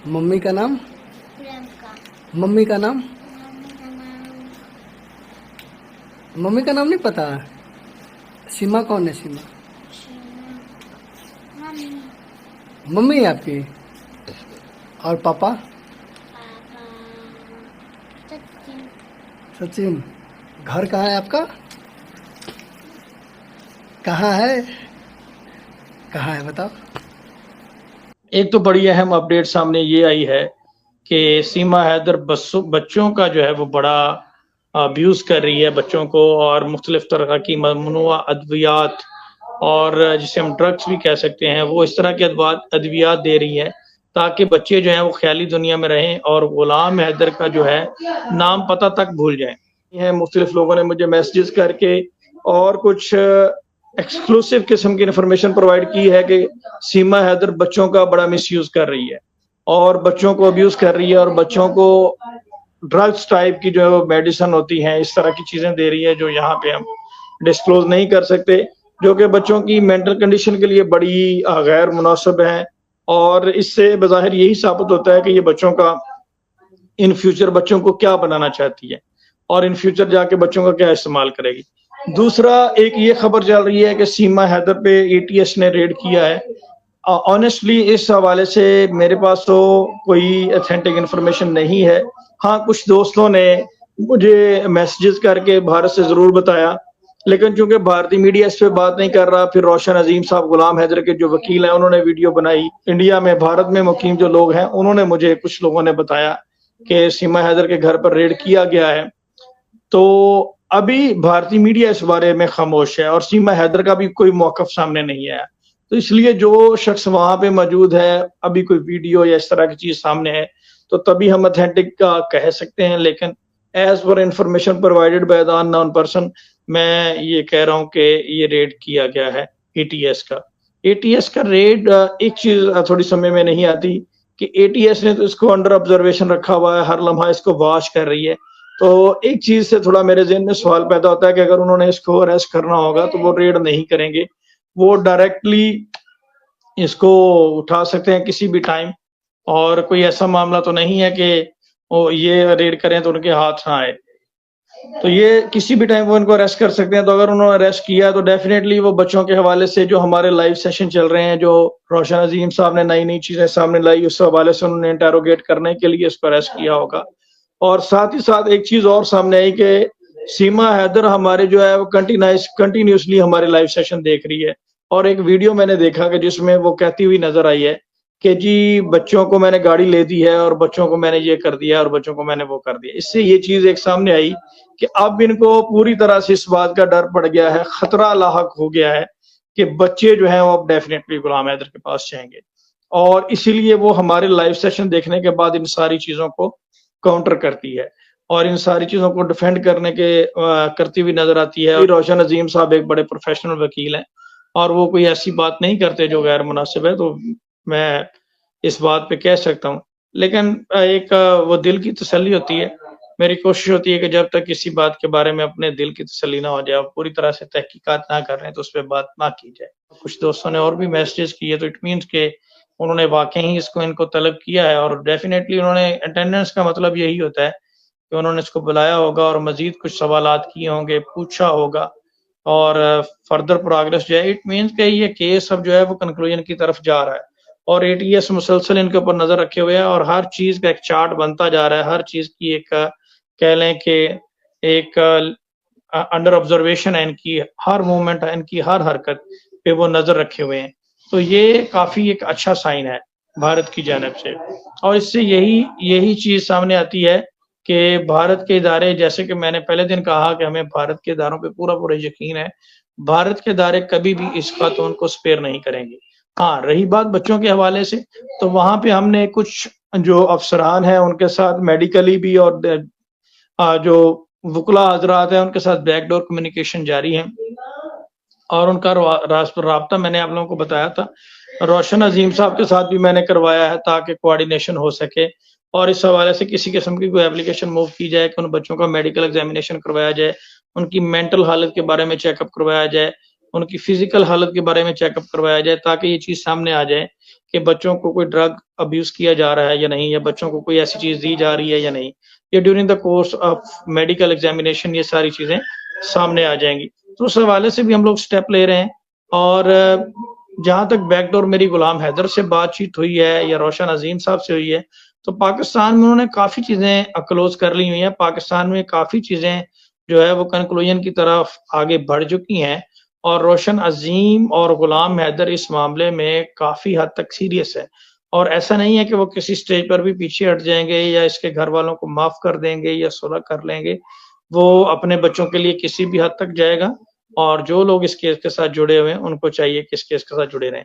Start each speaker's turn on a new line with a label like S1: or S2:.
S1: Mummy का नाम?
S2: Priyanka.
S1: Mummy का नाम?
S2: मम्मी का नाम
S1: मम्मी का नाम नहीं पता? सीमा कौन है सीमा?
S2: शीमा। मम्मी।
S1: मम्मी है आपकी? और पापा?
S2: पापा सचिन।
S1: सचिन। घर कहाँ है आपका? कहाँ है? कहाँ है बताओ?
S3: एक तो बड़ी अहम अपडेट सामने ये आई है कि सीमा हैदर बच्चों का जो है वो बड़ा अब्यूज कर रही है बच्चों को, और मुख्तलिफ तरह की ममनुआ अद्वियात, और जिसे हम ड्रग्स भी कह सकते हैं, वो इस तरह के अद्वियात दे रही है ताकि बच्चे जो हैं वो ख्याली दुनिया में रहें और गुलाम हैदर का जो है नाम पता तक भूल जाएं। मुख्तलिफ लोगों ने मुझे मैसेजेस करके और कुछ एक्सक्लूसिव किस्म की इंफॉर्मेशन प्रोवाइड की है कि सीमा हैदर बच्चों का बड़ा मिसयूज कर रही है और बच्चों को अब्यूज कर रही है और बच्चों को ड्रग्स टाइप की जो मेडिसिन होती हैं इस तरह की चीजें दे रही है जो यहाँ पे हम डिस्क्लोज नहीं कर सकते, जो कि बच्चों की मेंटल कंडीशन के लिए बड़ी गैर मुनासिब है। और इससे बज़ाहिर यही साबित होता है कि ये बच्चों का इन फ्यूचर बच्चों को क्या बनाना चाहती है और इन फ्यूचर जाके बच्चों का क्या इस्तेमाल करेगी। दूसरा, एक ये खबर चल रही है कि सीमा हैदर पे एटीएस ने रेड किया है। ऑनेस्टली इस हवाले से मेरे पास तो कोई ऑथेंटिक इंफॉर्मेशन नहीं है। हाँ, कुछ दोस्तों ने मुझे मैसेजेस करके भारत से जरूर बताया, लेकिन चूंकि भारतीय मीडिया इस पे बात नहीं कर रहा, फिर रोशन अजीम साहब गुलाम हैदर के जो वकील हैं उन्होंने वीडियो बनाई। इंडिया में भारत में मुकीम जो लोग हैं उन्होंने मुझे, कुछ लोगों ने बताया कि सीमा हैदर के घर पर रेड किया गया है। तो अभी भारतीय मीडिया इस बारे में खामोश है और सीमा हैदर का भी कोई मौकफ सामने नहीं आया। तो इसलिए जो शख्स वहां पे मौजूद है, अभी कोई वीडियो या इस तरह की चीज सामने है तो तभी हम ऑथेंटिक का कह सकते हैं, लेकिन as per information provided by the unknown person मैं ये कह रहा हूँ कि ये रेड किया गया है एटीएस का रेड। एक चीज थोड़ी समझ में नहीं आती कि एटीएस ने तो इसको अंडर ऑब्जर्वेशन रखा हुआ है, हर लम्हा इसको वॉच कर रही है। तो एक चीज से थोड़ा मेरे ज़हन में सवाल पैदा होता है कि अगर उन्होंने इसको अरेस्ट करना होगा तो वो रेड नहीं करेंगे, वो डायरेक्टली इसको उठा सकते हैं किसी भी टाइम, और कोई ऐसा मामला तो नहीं है कि वो ये रेड करें तो उनके हाथ ना आए। तो ये किसी भी टाइम वो इनको अरेस्ट कर सकते हैं। तो अगर उन्होंने अरेस्ट किया तो डेफिनेटली वो बच्चों के हवाले से जो हमारे लाइव सेशन चल रहे हैं, जो रोशन अजीम साहब ने नई नई चीजें सामने लाई, उस हवाले से उन्होंने इंटेरोगेट करने के लिए इसको अरेस्ट किया होगा। और साथ ही साथ एक चीज और सामने आई कि सीमा हैदर हमारे जो है वो कंटिन्यूसली हमारे लाइव सेशन देख रही है, और एक वीडियो मैंने देखा कि जिसमें वो कहती हुई नजर आई है कि जी बच्चों को मैंने गाड़ी ले दी है और बच्चों को मैंने ये कर दिया और बच्चों को मैंने वो कर दिया। इससे ये चीज एक सामने आई कि अब इनको पूरी तरह से इस बात का डर पड़ गया है, खतरा लाहक हो गया है कि बच्चे जो हैं वो अब डेफिनेटली गुलाम हैदर के पास जाएंगे, और इसीलिए वो हमारे लाइव सेशन देखने के बाद इन सारी चीजों को काउंटर करती है और इन सारी चीजों को डिफेंड करती हुई नजर आती है। रोशन अजीम साहब एक बड़े प्रोफेशनल वकील हैं और वो कोई ऐसी बात नहीं करते जो गैर मुनासिब है, तो मैं इस बात पे कह सकता हूँ। लेकिन एक वो दिल की तसल्ली होती है, मेरी कोशिश होती है कि जब तक किसी बात के बारे में अपने दिल की तसल्ली ना हो जाए, पूरी तरह से तहकीकात ना कर रहे हैं तो उस पर बात ना की जाए। कुछ दोस्तों ने और भी मैसेजेस किए, तो इट मीन्स के उन्होंने वाकई ही इनको तलब किया है, और डेफिनेटली उन्होंने अटेंडेंस का मतलब यही होता है कि उन्होंने इसको बुलाया होगा और मजीद कुछ सवालात किए होंगे, पूछा होगा, और फर्दर प्रोग्रेस जो है, इट मीन्स कि ये केस अब जो है वो कंक्लूजन की तरफ जा रहा है और एटीएस मुसलसल इनके ऊपर नजर रखे हुए है और हर चीज का एक चार्ट बनता जा रहा है, हर चीज की एक कह लें कि एक अंडर ऑब्जर्वेशन है, इनकी हर मूवमेंट है, इनकी हर हरकत पे वो नजर रखे हुए हैं। तो ये काफी एक अच्छा साइन है भारत की जानिब से, और इससे यही चीज सामने आती है कि भारत के इदारे, जैसे कि मैंने पहले दिन कहा कि हमें भारत के इदारों पे पूरा यकीन है, भारत के इदारे कभी भी इस कानून को स्पेयर नहीं करेंगे। हाँ, रही बात बच्चों के हवाले से, तो वहां पे हमने कुछ जो अफसरान हैं उनके साथ मेडिकली भी और जो वकला हजरात हैं उनके साथ बैकडोर कम्युनिकेशन जारी है, और उनका राब्ता मैंने आप लोगों को बताया था, रोशन अजीम साहब के साथ भी मैंने करवाया है ताकि कोऑर्डिनेशन हो सके और इस हवाले से किसी किस्म की कोई एप्लीकेशन मूव की जाए कि उन बच्चों का मेडिकल एग्जामिनेशन करवाया जाए, उनकी मेंटल हालत के बारे में चेकअप करवाया जाए, उनकी फिजिकल हालत के बारे में चेकअप करवाया जाए, ताकि ये चीज सामने आ जाए کہ بچوں کو کوئی ڈرگ ابیوز کیا جا رہا ہے یا نہیں، یا بچوں کو کوئی ایسی چیز دی جا رہی ہے یا نہیں، یہ during the course of medical examination یہ ساری چیزیں سامنے آ جائیں گی. تو اس حوالے سے بھی ہم لوگ سٹیپ لے رہے ہیں. اور جہاں تک بیک ڈور میری غلام حیدر سے بات چیت ہوئی ہے یا روشن عظیم صاحب سے ہوئی ہے، تو پاکستان میں انہوں نے کافی چیزیں کلوز کر لی ہوئی ہیں. پاکستان میں کافی چیزیں جو ہے وہ کنکلوژن کی طرف آگے بڑھ چکی ہیں، اور روشن عظیم اور غلام حیدر اس معاملے میں کافی حد تک سیریس ہے. اور ایسا نہیں ہے کہ وہ کسی سٹیج پر بھی پیچھے ہٹ جائیں گے یا اس کے گھر والوں کو معاف کر دیں گے یا صلح کر لیں گے. وہ اپنے بچوں کے لیے کسی بھی حد تک جائے گا، اور جو لوگ اس کیس کے ساتھ جڑے ہوئے ہیں ان کو چاہیے کہ اس کیس کے ساتھ جڑے رہیں.